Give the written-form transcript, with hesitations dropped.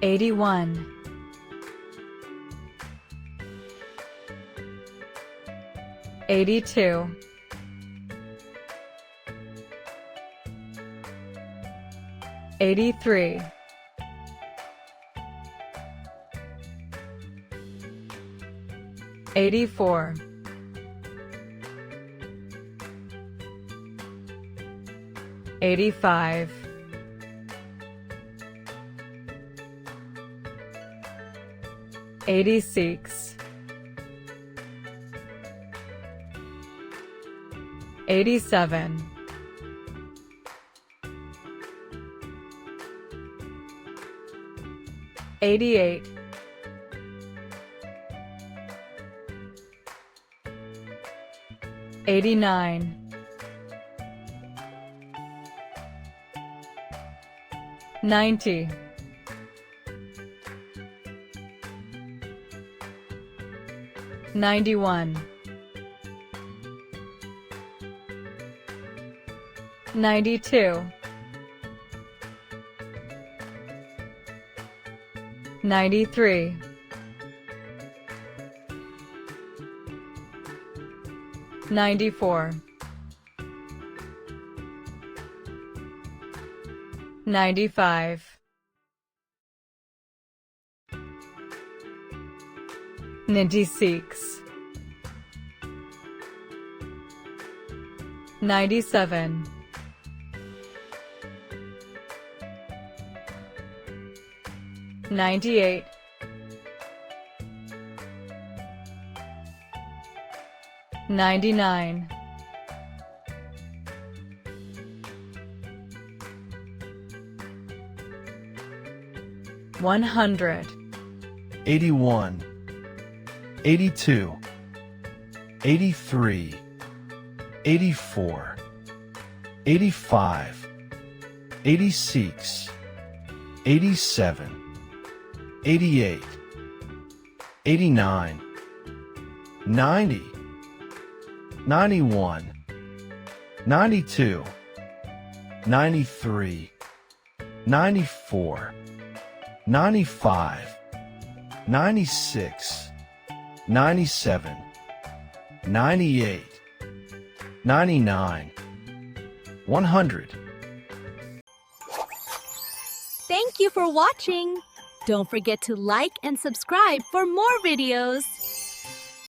81, 82, 83, 84, 85, 86, 87, 88, 89, 90, 91, 92, 93, 94, 95, 96, 97, 98, 99, 100, 81, 82, 83, 84, 85, 86, 87, 88, 89, 90, 91, 92, 93, 94, 95, 96, 97, 98, 99, 100. Thank you for watching. Don't forget to like and subscribe for more videos.